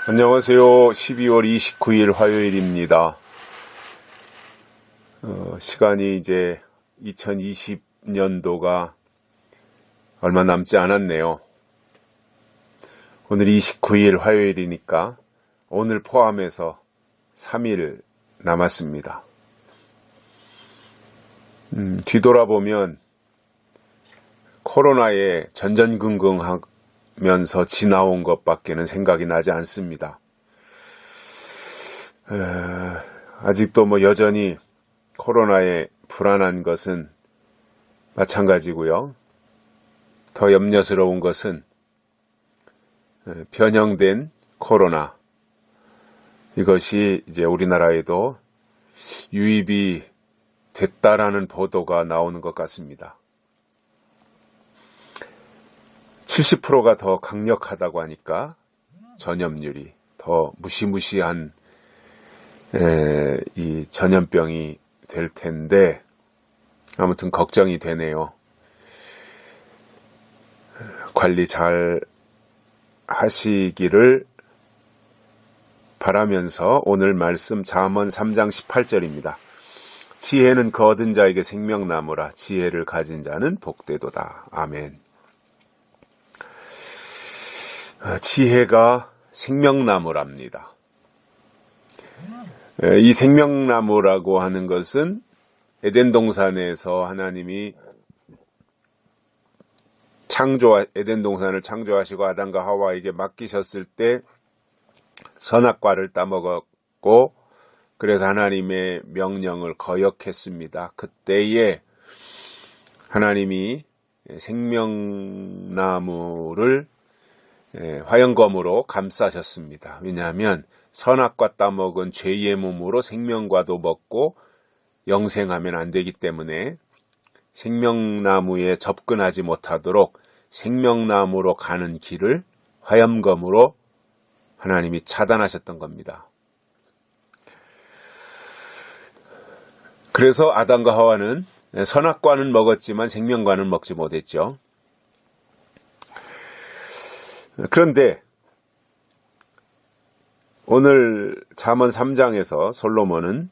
안녕하세요. 12월 29일 화요일입니다. 시간이 이제 2020년도가 얼마 남지 않았네요. 오늘 29일 화요일이니까 오늘 포함해서 3일 남았습니다. 뒤돌아보면 코로나에 전전긍긍하면서 지나온 것밖에는 생각이 나지 않습니다. 아직도 여전히 코로나에 불안한 것은 마찬가지고요. 더 염려스러운 것은 변형된 코로나, 이것이 이제 우리나라에도 유입이 됐다라는 보도가 나오는 것 같습니다. 70%가 더 강력하다고 하니까 전염률이 더 무시무시한 이 전염병이 될 텐데 아무튼 걱정이 되네요. 관리 잘 하시기를 바라면서 오늘 말씀 잠언 3장 18절입니다. 지혜는 그 얻은 자에게 생명나무라. 지혜를 가진 자는 복되도다. 아멘. 지혜가 생명나무랍니다. 이 생명나무라고 하는 것은 에덴 동산에서 하나님이 에덴 동산을 창조하시고 아담과 하와에게 맡기셨을 때 선악과를 따먹었고 그래서 하나님의 명령을 거역했습니다. 그때에 하나님이 생명나무를 화영검으로 감싸셨습니다. 왜냐하면 선악과 따먹은 죄의 몸으로 생명과도 먹고 영생하면 안 되기 때문에 생명나무에 접근하지 못하도록 생명나무로 가는 길을 화염검으로 하나님이 차단하셨던 겁니다. 그래서 아담과 하와는 선악과는 먹었지만 생명과는 먹지 못했죠. 그런데 오늘 잠언 3장에서 솔로몬은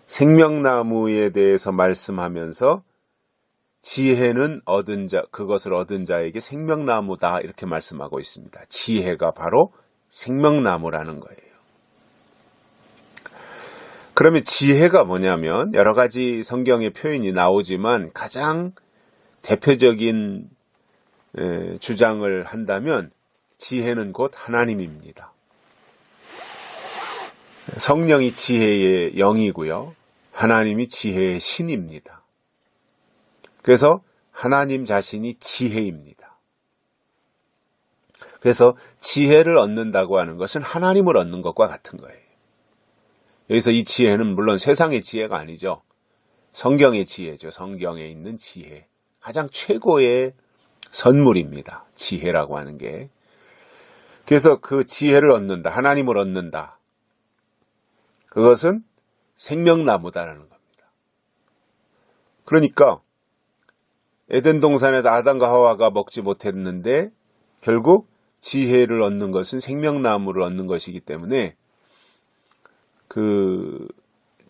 생명나무에 대해서 말씀하면서 지혜는 그것을 얻은 자에게 생명나무다 이렇게 말씀하고 있습니다. 지혜가 바로 생명나무라는 거예요. 그러면 지혜가 뭐냐면 여러 가지 성경의 표현이 나오지만 가장 대표적인 주장을 한다면 지혜는 곧 하나님입니다. 성령이 지혜의 영이고요. 하나님이 지혜의 신입니다. 그래서 하나님 자신이 지혜입니다. 그래서 지혜를 얻는다고 하는 것은 하나님을 얻는 것과 같은 거예요. 여기서 이 지혜는 물론 세상의 지혜가 아니죠. 성경의 지혜죠. 성경에 있는 지혜. 가장 최고의 선물입니다. 지혜라고 하는 게. 그래서 그 지혜를 얻는다. 하나님을 얻는다. 그것은 생명나무다라는 겁니다. 그러니까 에덴 동산에서 아담과 하와가 먹지 못했는데 결국 지혜를 얻는 것은 생명나무를 얻는 것이기 때문에 그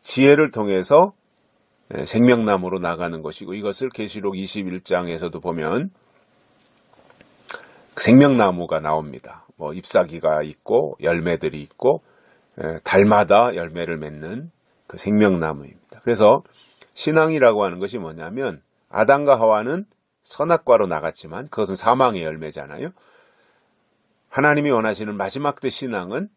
지혜를 통해서 생명나무로 나가는 것이고 이것을 계시록 21장에서도 보면 생명나무가 나옵니다. 잎사귀가 있고 열매들이 있고 달마다 열매를 맺는 그 생명나무입니다. 그래서 신앙이라고 하는 것이 뭐냐면 아담과 하와는 선악과로 나갔지만 그것은 사망의 열매잖아요. 하나님이 원하시는 마지막 때 신앙은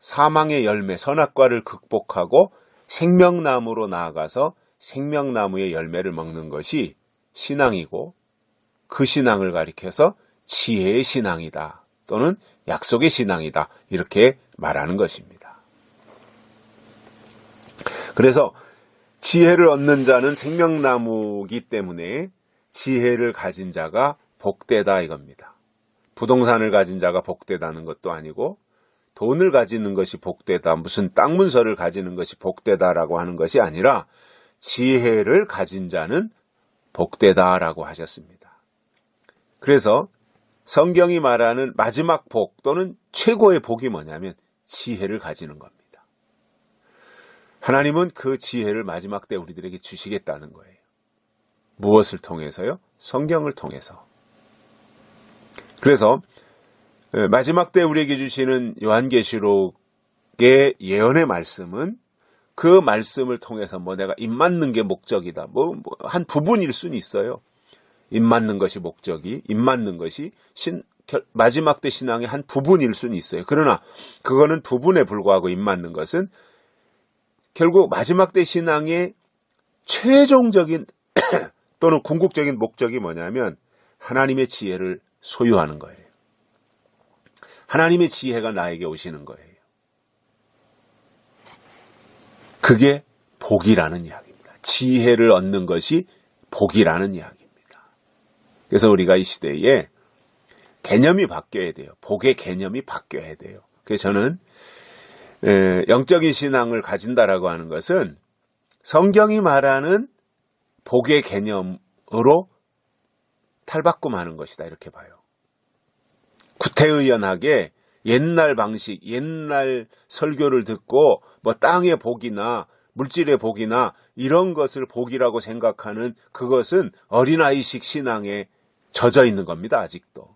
사망의 열매, 선악과를 극복하고 생명나무로 나아가서 생명나무의 열매를 먹는 것이 신앙이고 그 신앙을 가리켜서 지혜의 신앙이다 또는 약속의 신앙이다 이렇게 말하는 것입니다. 그래서 지혜를 얻는 자는 생명나무이기 때문에 지혜를 가진 자가 복되다 이겁니다. 부동산을 가진 자가 복되다는 것도 아니고 돈을 가지는 것이 복되다, 무슨 땅 문서를 가지는 것이 복되다라고 하는 것이 아니라 지혜를 가진 자는 복되다라고 하셨습니다. 그래서 성경이 말하는 마지막 복 또는 최고의 복이 뭐냐면 지혜를 가지는 겁니다. 하나님은 그 지혜를 마지막 때 우리들에게 주시겠다는 거예요. 무엇을 통해서요? 성경을 통해서. 그래서 마지막 때 우리에게 주시는 요한계시록의 예언의 말씀은 그 말씀을 통해서 내가 입 맞는 게 목적이다. 한 부분일 수는 있어요. 입 맞는 것이 목적이, 입 맞는 것이 마지막 때 신앙의 한 부분일 수는 있어요. 그러나 그거는 부분에 불과하고 입 맞는 것은 결국 마지막 때 신앙의 최종적인 또는 궁극적인 목적이 뭐냐면 하나님의 지혜를 소유하는 거예요. 하나님의 지혜가 나에게 오시는 거예요. 그게 복이라는 이야기입니다. 지혜를 얻는 것이 복이라는 이야기입니다. 그래서 우리가 이 시대에 개념이 바뀌어야 돼요. 복의 개념이 바뀌어야 돼요. 그래서 저는 영적인 신앙을 가진다라고 하는 것은 성경이 말하는 복의 개념으로 탈바꿈하는 것이다 이렇게 봐요. 구태의연하게 옛날 방식, 옛날 설교를 듣고 땅의 복이나 물질의 복이나 이런 것을 복이라고 생각하는 그것은 어린아이식 신앙에 젖어 있는 겁니다. 아직도.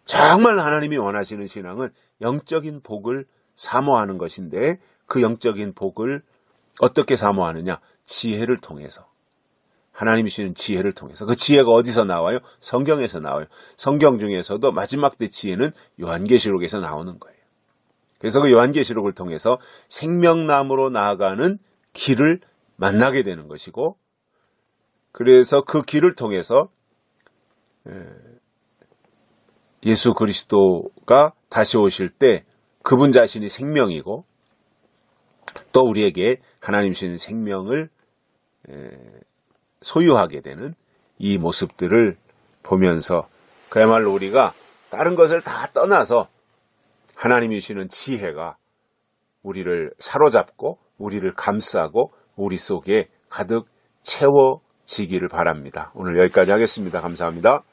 정말 하나님이 원하시는 신앙은 영적인 복을 사모하는 것인데 그 영적인 복을 어떻게 사모하느냐? 지혜를 통해서. 하나님이 주시는 지혜를 통해서. 그 지혜가 어디서 나와요? 성경에서 나와요. 성경 중에서도 마지막 때 지혜는 요한계시록에서 나오는 거예요. 그래서 그 요한계시록을 통해서 생명나무로 나아가는 길을 만나게 되는 것이고, 그래서 그 길을 통해서 예수 그리스도가 다시 오실 때 그분 자신이 생명이고 또 우리에게 하나님 주시는 생명을 소유하게 되는 이 모습들을 보면서 그야말로 우리가 다른 것을 다 떠나서 하나님이 주시는 지혜가 우리를 사로잡고 우리를 감싸고 우리 속에 가득 채워지기를 바랍니다. 오늘 여기까지 하겠습니다. 감사합니다.